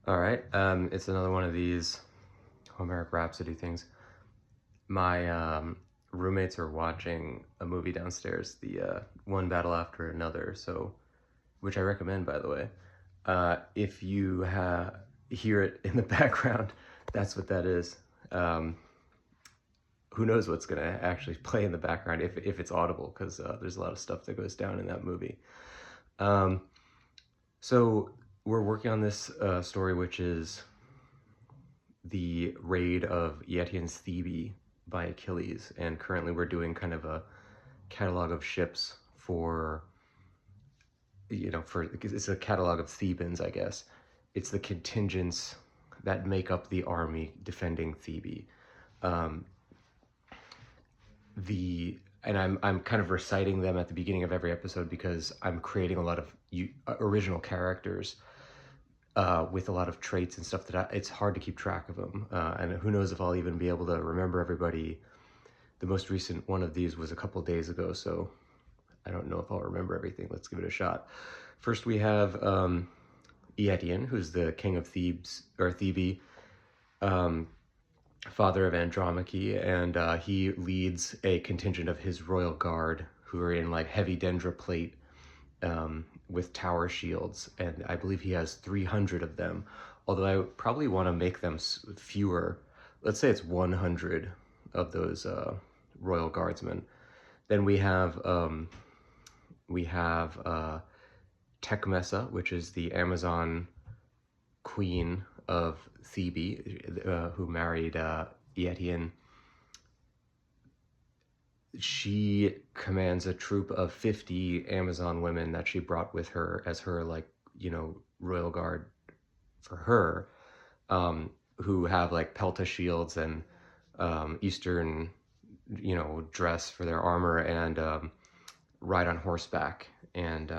All right, it's another one of these Homeric Rhapsody things. My roommates are watching a movie downstairs, the One Battle After Another, so which I recommend, by the way. If you hear it in the background, that's what that is. Um, who knows what's gonna actually play in the background if it's audible, because there's a lot of stuff that goes down in that movie. Um, so we're working on this story, which is the raid of Eëtion's Thebe by Achilles, and currently we're doing kind of a catalog of ships for, it's a catalog of Thebans, I guess. It's the contingents that make up the army defending Thebe. Um, and I'm kind of reciting them at the beginning of every episode because I'm creating a lot of original characters with a lot of traits and stuff that it's hard to keep track of them. And who knows if I'll even be able to remember everybody. The most recent one of these was a couple days ago, so I don't know if I'll remember everything. Let's give it a shot. First, we have Eëtion, who's the king of Thebes, or Thebe, father of Andromache, and he leads a contingent of his royal guard who are in like heavy dendra plate with tower shields, and I believe he has 300 of them, although I probably want to make them fewer. Let's say it's 100 of those royal guardsmen. Then we have Tecmessa, which is the Amazon queen of Thebe, who married Eëtion. She commands a troop of 50 Amazon women that she brought with her as her, like, royal guard for her, who have like pelta shields and Eastern, dress for their armor, and ride on horseback. And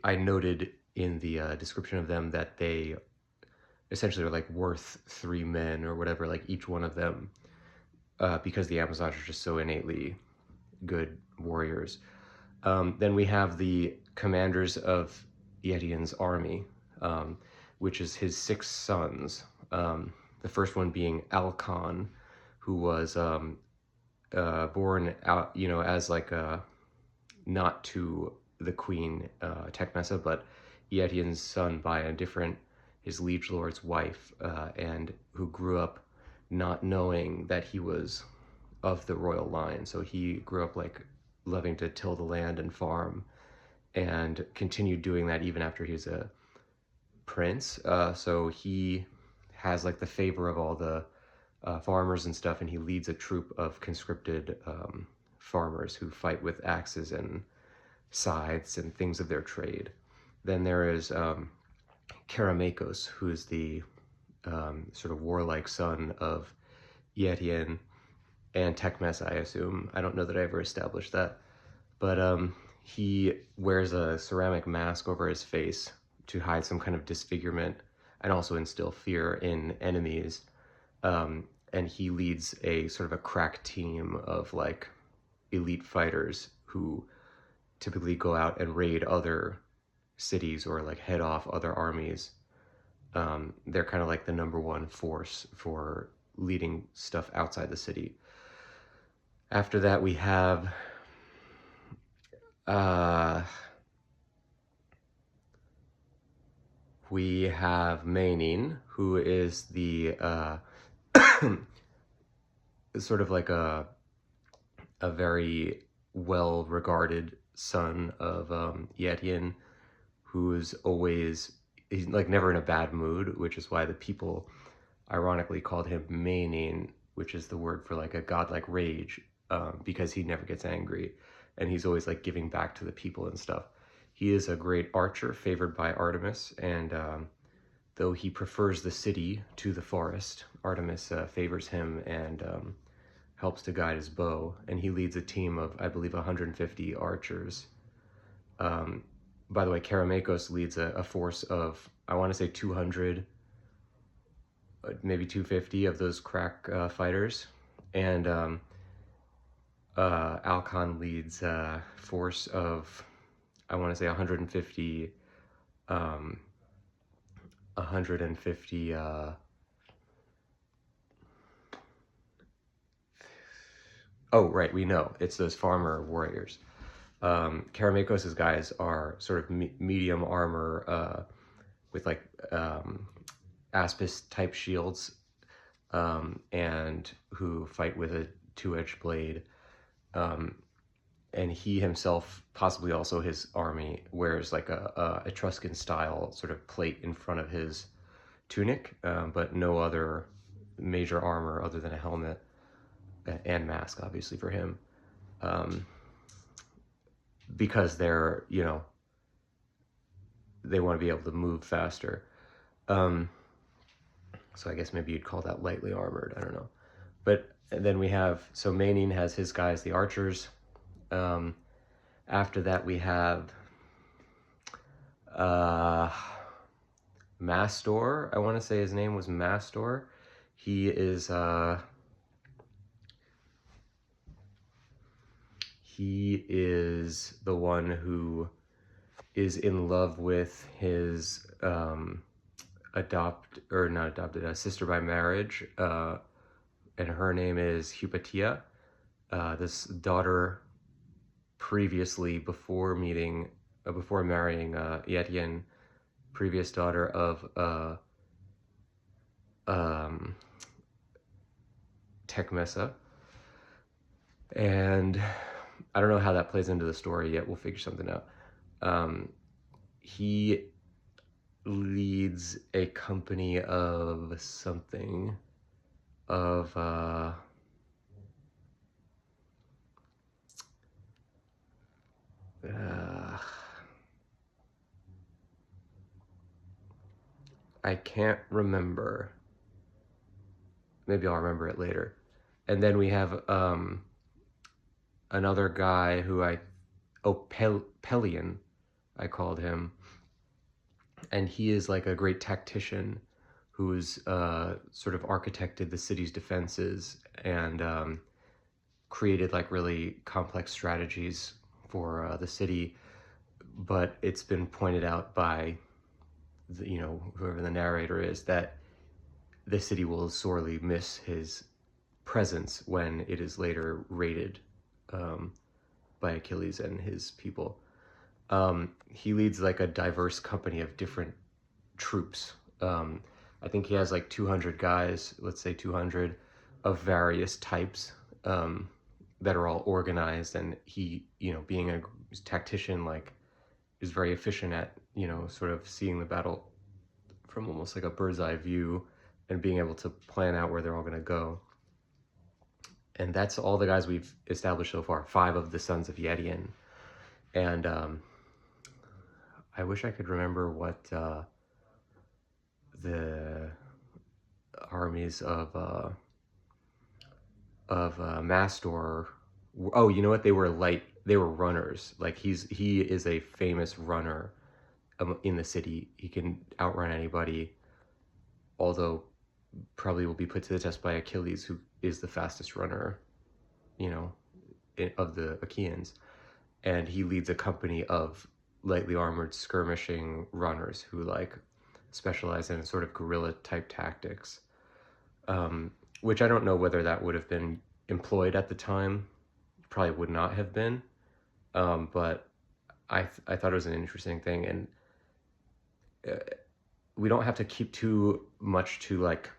I noted in the description of them that they essentially are like worth 3 men or whatever, like each one of them, because the Amazons are just so innately good warriors. Then we have the commanders of Eëtion's army, which is his 6 sons. The first one being Alcon, who was born out, as like not to the queen Tecmessa, but Eëtion's son by his liege lord's wife, and who grew up not knowing that he was of the royal line. So he grew up like loving to till the land and farm, and continued doing that even after he was a prince. So he has like the favor of all the farmers and stuff, and he leads a troop of conscripted farmers who fight with axes and scythes and things of their trade. Then there is Keramakos, who is the sort of warlike son of Eëtion and Tecmessa, I assume. I don't know that I ever established that. But he wears a ceramic mask over his face to hide some kind of disfigurement and also instill fear in enemies. And he leads a sort of a crack team of like elite fighters who typically go out and raid other cities or like head off other armies. They're kind of like the number one force for leading stuff outside the city. After that, we have Mainin, who is the sort of like a very well-regarded son of Eëtion, who's he's like never in a bad mood, which is why the people ironically called him Mainin, which is the word for like a godlike rage, because he never gets angry, and he's always like giving back to the people and stuff. He is a great archer favored by Artemis, and though he prefers the city to the forest, Artemis favors him and helps to guide his bow, and he leads a team of, I believe, 150 archers. By the way, Keramakos leads a force of, I want to say 200, maybe 250 of those crack fighters, and Alcon leads a force of, I want to say 150 150 oh, right, we know it's those farmer warriors. Karameikos' guys are sort of medium armor, with like Aspis type shields, and who fight with a two-edged blade. And he himself, possibly also his army, wears like a Etruscan style sort of plate in front of his tunic, but no other major armor other than a helmet and mask, obviously, for him. Because they're, they want to be able to move faster. So I guess maybe you'd call that lightly armored. I don't know. But then we have, so Mainin has his guys, the archers. After that, we have Mastor. I want to say his name was Mastor. He is the one who is in love with his sister by marriage, and her name is Hypatia. This daughter, previously, before marrying Eëtion, previous daughter of Tecmessa. And I don't know how that plays into the story yet. We'll figure something out. He leads a company of something, of I can't remember. Maybe I'll remember it later. And then we have another guy who Pelion, I called him. And he is like a great tactician who's sort of architected the city's defenses and created like really complex strategies for the city. But it's been pointed out by whoever the narrator is, that the city will sorely miss his presence when it is later raided by Achilles and his people. He leads like a diverse company of different troops. I think he has like 200 guys, let's say 200, of various types, that are all organized. And he, being a tactician, like, is very efficient at, sort of seeing the battle from almost like a bird's eye view and being able to plan out where they're all going to go. And that's all the guys we've established so far, 5 of the sons of Eëtion. And I wish I could remember what the armies of Mastor. Oh, you know what? They were runners. Like he is a famous runner in the city. He can outrun anybody, although probably will be put to the test by Achilles, who is the fastest runner, of the Achaeans. And he leads a company of lightly armored skirmishing runners who like specialize in sort of guerrilla type tactics, which I don't know whether that would have been employed at the time. Probably would not have been, but I thought it was an interesting thing. And we don't have to keep too much to like.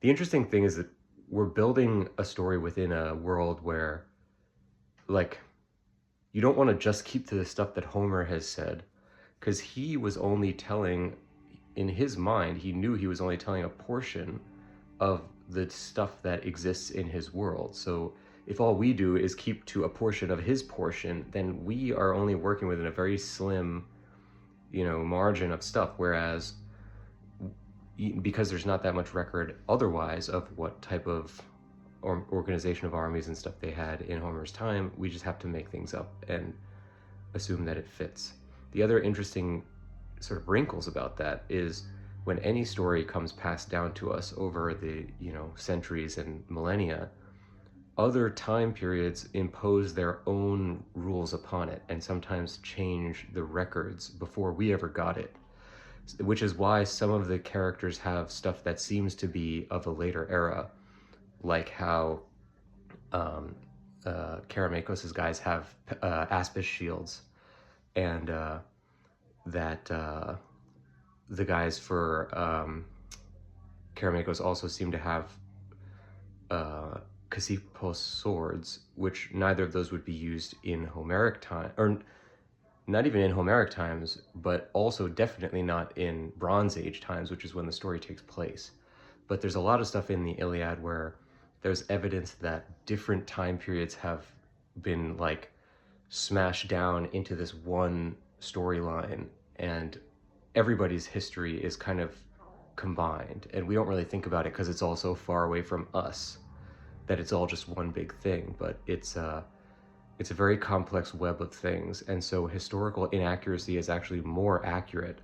The interesting thing is that we're building a story within a world where, like, you don't want to just keep to the stuff that Homer has said, because he was only telling, in his mind, he knew he was only telling a portion of the stuff that exists in his world. So if all we do is keep to a portion of his portion, then we are only working within a very slim, margin of stuff. Whereas, because there's not that much record otherwise of what type of organization of armies and stuff they had in Homer's time, we just have to make things up and assume that it fits. The other interesting sort of wrinkles about that is when any story comes passed down to us over the centuries and millennia, other time periods impose their own rules upon it and sometimes change the records before we ever got it. which is why some of the characters have stuff that seems to be of a later era, like how Karamakos' guys have Aspis shields, and that the guys for Karamakos also seem to have Kasipos swords, which neither of those would be used in Homeric time, or not even in Homeric times, but also definitely not in Bronze Age times, which is when the story takes place. But there's a lot of stuff in the Iliad where there's evidence that different time periods have been like smashed down into this one storyline, and everybody's history is kind of combined, and we don't really think about it because it's all so far away from us that it's all just one big thing. But it's a very complex web of things, and so historical inaccuracy is actually more accurate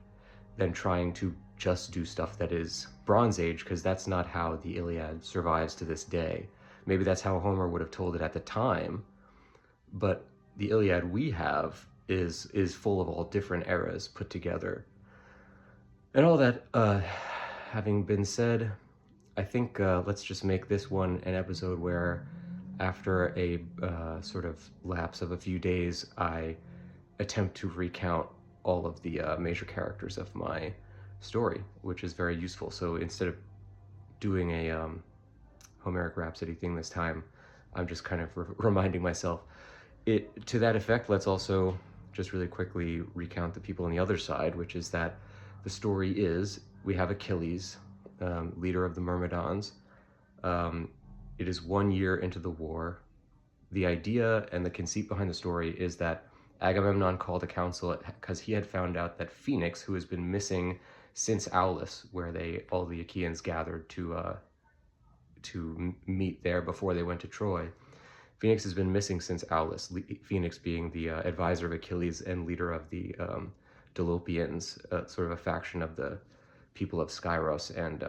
than trying to just do stuff that is Bronze Age, because that's not how the Iliad survives to this day. Maybe that's how Homer would have told it at the time, but the Iliad we have is full of all different eras put together. And all that having been said, I think let's just make this one an episode where, after a sort of lapse of a few days, I attempt to recount all of the major characters of my story, which is very useful. So instead of doing a Homeric Rhapsody thing this time, I'm just kind of reminding myself. To that effect, let's also just really quickly recount the people on the other side, which is that the story is, we have Achilles, leader of the Myrmidons. It is 1 year into the war. The idea and the conceit behind the story is that Agamemnon called a council because he had found out that Phoenix, who has been missing since Aulis, where all the Achaeans gathered to meet there before they went to Troy. Phoenix has been missing since Aulis, Phoenix being the advisor of Achilles and leader of the Dolopians, sort of a faction of the people of Skyros and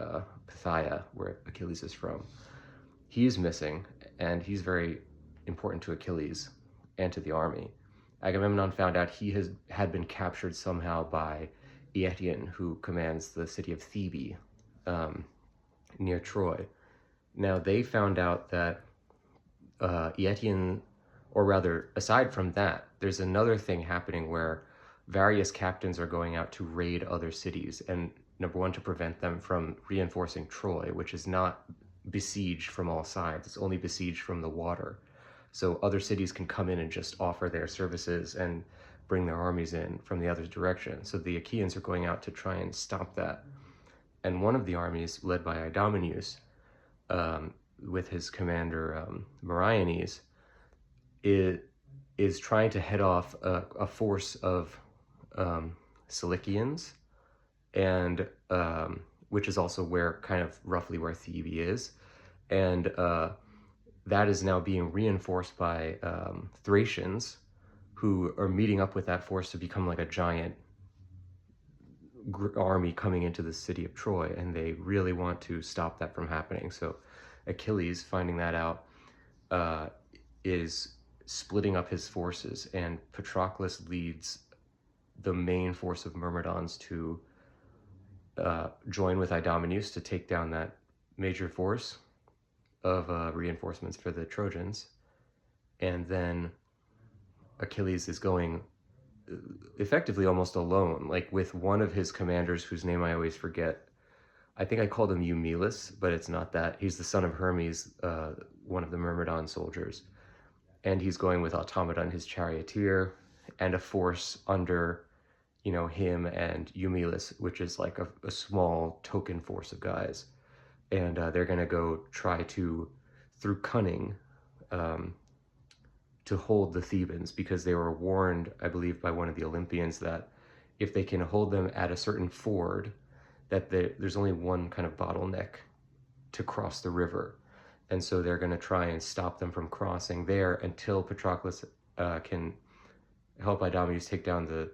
Pythia, where Achilles is from. He is missing, and he's very important to Achilles and to the army. Agamemnon found out he had been captured somehow by Eëtion, who commands the city of Thebe, near Troy. Now, they found out that Eëtion, or rather, aside from that, there's another thing happening where various captains are going out to raid other cities, and number one, to prevent them from reinforcing Troy, which is not besieged from all sides. It's only besieged from the water. So other cities can come in and just offer their services and bring their armies in from the other direction. So the Achaeans are going out to try and stop that. And one of the armies, led by Idomeneus, with his commander Meriones, is trying to head off a force of Cilicians, and which is also roughly where Thebe is, and that is now being reinforced by Thracians, who are meeting up with that force to become like a giant army coming into the city of Troy, and they really want to stop that from happening. So Achilles, finding that out, is splitting up his forces, and Patroclus leads the main force of Myrmidons to join with Idomeneus to take down that major force of reinforcements for the Trojans. And then Achilles is going effectively almost alone, like with one of his commanders whose name I always forget. I think I called him Eumelus, but it's not that. He's the son of Hermes, one of the Myrmidon soldiers. And he's going with Automedon, his charioteer, and a force under, him and Eumelus, which is like a small token force of guys. And they're going to go try to, through cunning, to hold the Thebans, because they were warned, I believe, by one of the Olympians that if they can hold them at a certain ford, that there's only one kind of bottleneck to cross the river. And so they're going to try and stop them from crossing there until Patroclus can help Idomeneus take down the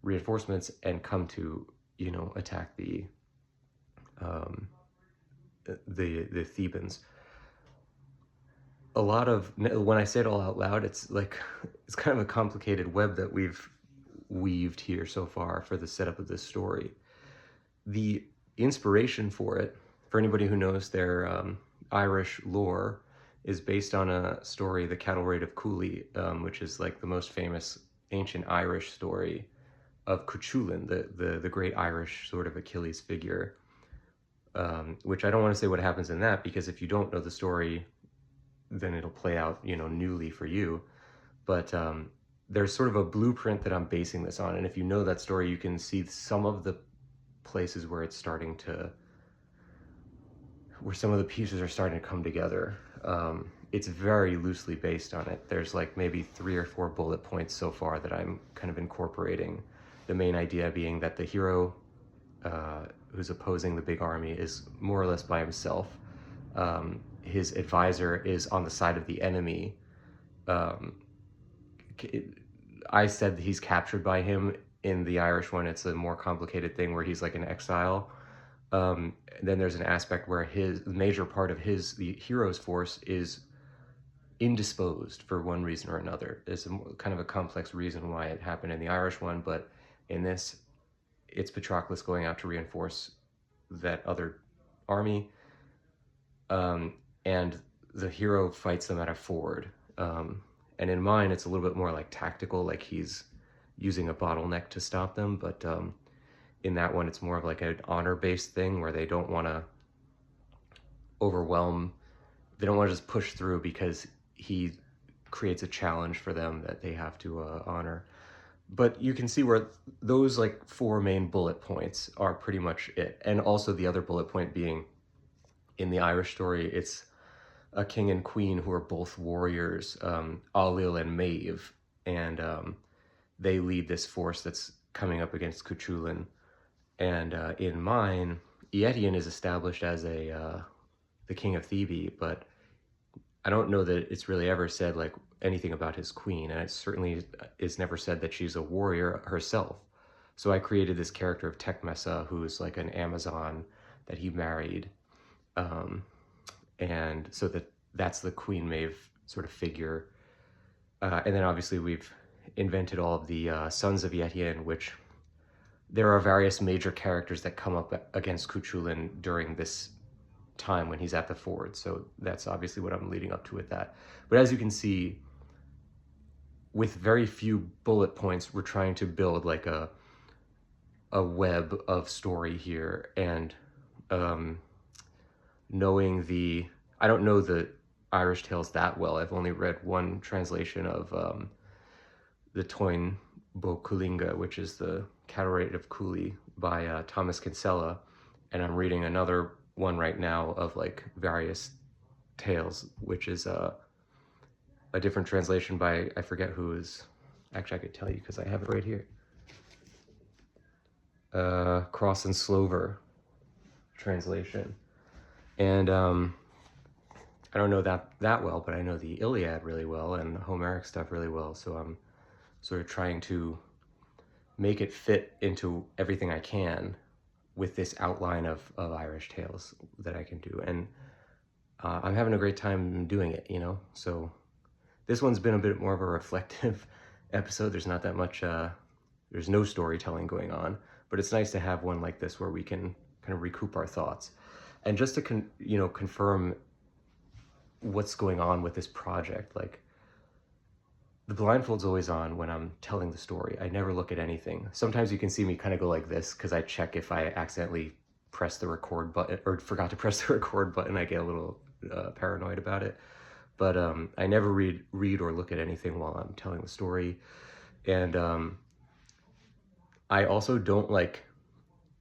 reinforcements and come to, attack the Thebans. A lot of, when I say it all out loud, it's kind of a complicated web that we've weaved here so far for the setup of this story. The inspiration for it, for anybody who knows their Irish lore, is based on a story, the Cattle Raid of Cooley, which is like the most famous ancient Irish story of Cú Chulainn, the great Irish sort of Achilles figure. Which I don't want to say what happens in that, because if you don't know the story, then it'll play out, newly for you. But there's sort of a blueprint that I'm basing this on, and if you know that story, you can see some of the places where it's starting to, where some of the pieces are starting to come together. It's very loosely based on it. There's like maybe 3 or 4 bullet points so far that I'm kind of incorporating. The main idea being that the hero who's opposing the big army is more or less by himself. His advisor is on the side of the enemy. I said he's captured by him. In the Irish one, it's a more complicated thing where he's like in exile. Then there's an aspect where the major part of the hero's force is indisposed for one reason or another. There's kind of a complex reason why it happened in the Irish one, but in this, it's Patroclus going out to reinforce that other army, and the hero fights them at a ford. And in mine, it's a little bit more like tactical, like he's using a bottleneck to stop them, but in that one, it's more of like an honor-based thing where they don't want to overwhelm, they don't want to just push through because he creates a challenge for them that they have to honor. But you can see where those like 4 main bullet points are pretty much it. And also the other bullet point being, in the Irish story, it's a king and queen who are both warriors, Ailill and Maeve, and they lead this force that's coming up against Cú Chulainn. And in mine, Eëtion is established as the king of Thebe, but I don't know that it's really ever said like anything about his queen, and it certainly is never said that she's a warrior herself. So I created this character of Tecmessa, who's like an Amazon that he married, and so that's the Queen Maeve sort of figure. And then obviously we've invented all of the sons of Eëtion, which there are various major characters that come up against Cú Chulainn during this time when he's at the ford. So that's obviously what I'm leading up to with that. But as you can see, with very few bullet points, we're trying to build like a web of story here. And I don't know the Irish tales that well. I've only read one translation of the Toin Bo Cualinga, which is the Cattle Raid of Cooley by Thomas Kinsella, and I'm reading another one right now of like various tales, which is a different translation by, I forget who is, actually I could tell you because I have it right here. Cross and Slover translation. And I don't know that well, but I know the Iliad really well and the Homeric stuff really well, so I'm sort of trying to make it fit into everything I can with this outline of Irish tales that I can do. And I'm having a great time doing it, So this one's been a bit more of a reflective episode. There's not that much, there's no storytelling going on, but it's nice to have one like this where we can kind of recoup our thoughts. And just to confirm what's going on with this project, like, the blindfold's always on when I'm telling the story. I never look at anything. Sometimes you can see me kind of go like this because I check if I accidentally pressed the record button or forgot to press the record button. I get a little paranoid about it. But I never read or look at anything while I'm telling the story. And I also don't like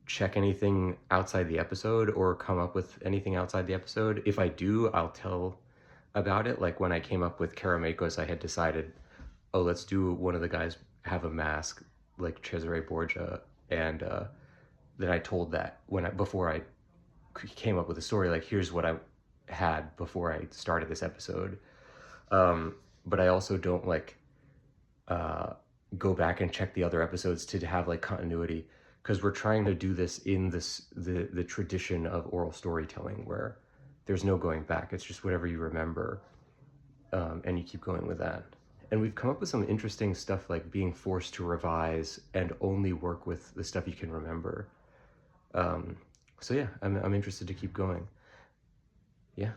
check anything outside the episode or come up with anything outside the episode. If I do, I'll tell about it. Like when I came up with Karamakos, I had decided, oh, let's do one of the guys have a mask like Cesare Borgia, and then I told that before I came up with the story, like here's what I had before I started this episode. But I also don't like go back and check the other episodes to have like continuity, because we're trying to do this in the tradition of oral storytelling where there's no going back. It's just whatever you remember, and you keep going with that. And we've come up with some interesting stuff like being forced to revise and only work with the stuff you can remember. So yeah, I'm interested to keep going. Yeah.